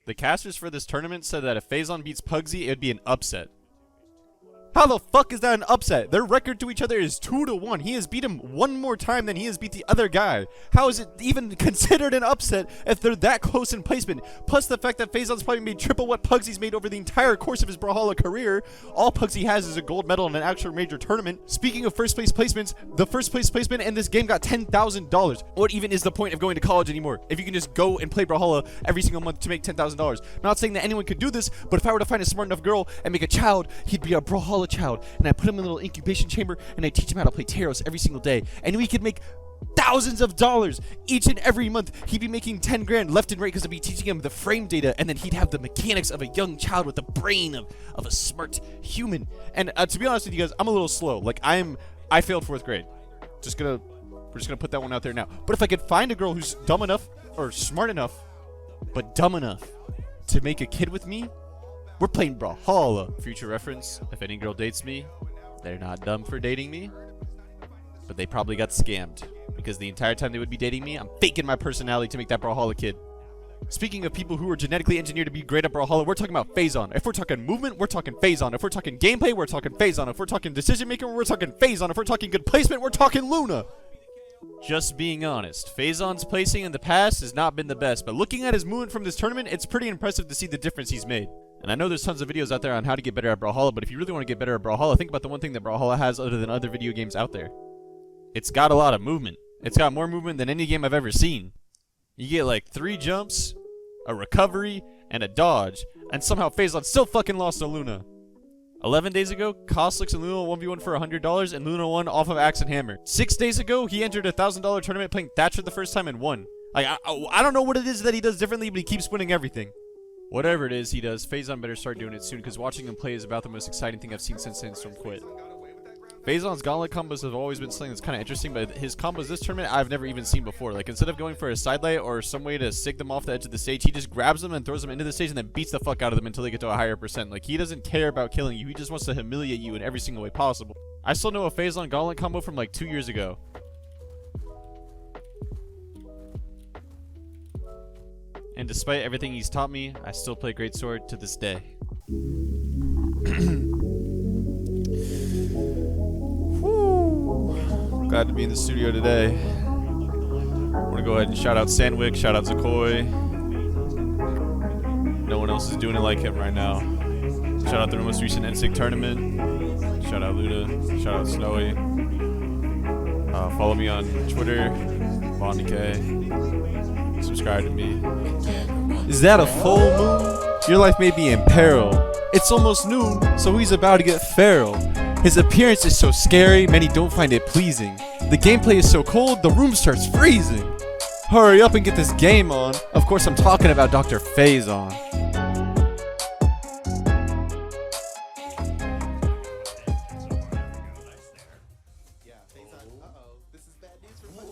The casters for this tournament said that if Phazon beats Pugsy, it would be an upset. How the fuck is that an upset? Their record to each other is 2-1. He has beat him one more time than he has beat the other guy. How is it even considered an upset if they're that close in placement? Plus the fact that Phazon's probably made triple what Pugsy's made over the entire course of his Brawlhalla career. All Pugsy has is a gold medal in an actual major tournament. Speaking of first place placements, the first place placement in this game got $10,000. What even is the point of going to college anymore if you can just go and play Brawlhalla every single month to make $10,000? Not saying that anyone could do this, but if I were to find a smart enough girl and make a child, he'd be a Brawlhalla child, and I put him in a little incubation chamber and I teach him how to play Taros every single day, and we could make thousands of dollars each and every month. He'd be making 10 grand left and right because I'd be teaching him the frame data, and then he'd have the mechanics of a young child with the brain of a smart human. And to be honest with you guys, I'm a little slow. Like I failed 4th grade. We're just gonna put that one out there now. But if I could find a girl who's dumb enough or smart enough but dumb enough to make a kid with me, we're playing Brawlhalla. Future reference, if any girl dates me, they're not dumb for dating me, but they probably got scammed, because the entire time they would be dating me, I'm faking my personality to make that Brawlhalla kid. Speaking of people who are genetically engineered to be great at Brawlhalla, we're talking about Phazon. If we're talking movement, we're talking Phazon. If we're talking gameplay, we're talking Phazon. If we're talking decision making, we're talking Phazon. If we're talking good placement, we're talking Luna. Just being honest, Phazon's placing in the past has not been the best, but looking at his movement from this tournament, it's pretty impressive to see the difference he's made. And I know there's tons of videos out there on how to get better at Brawlhalla, but if you really want to get better at Brawlhalla, think about the one thing that Brawlhalla has other than other video games out there. It's got a lot of movement. It's got more movement than any game I've ever seen. You get like 3 jumps, a recovery, and a dodge, and somehow Phazon still fucking lost to Luna. 11 days ago, Costlix and Luna 1v1 for $100, and Luna won off of Axe and Hammer. 6 days ago, he entered a $1,000 tournament playing Thatcher the first time and won. Like, I don't know what it is that he does differently, but he keeps winning everything. Whatever it is he does, Phazon better start doing it soon, because watching him play is about the most exciting thing I've seen since Sandstorm quit. Phazon's gauntlet combos have always been something that's kind of interesting, but his combos this tournament I've never even seen before. Like, instead of going for a sidelight or some way to sig them off the edge of the stage, he just grabs them and throws them into the stage and then beats the fuck out of them until they get to a higher percent. Like, he doesn't care about killing you, he just wants to humiliate you in every single way possible. I still know a Phazon gauntlet combo from like 2 years ago. And despite everything he's taught me, I still play Greatsword to this day. Glad to be in the studio today. I want to go ahead and shout out Sandwick, shout out Zakoi. No one else is doing it like him right now. Shout out the most recent NSYNC tournament. Shout out Luda, shout out Snowy. Follow me on Twitter, BondK. Subscribe to me. Is that a full moon? Your life may be in peril. It's almost noon, so he's about to get feral. His appearance is so scary, many don't find it pleasing. The gameplay is so cold, the room starts freezing. Hurry up and get this game on. Of course I'm talking about Dr. Phazon.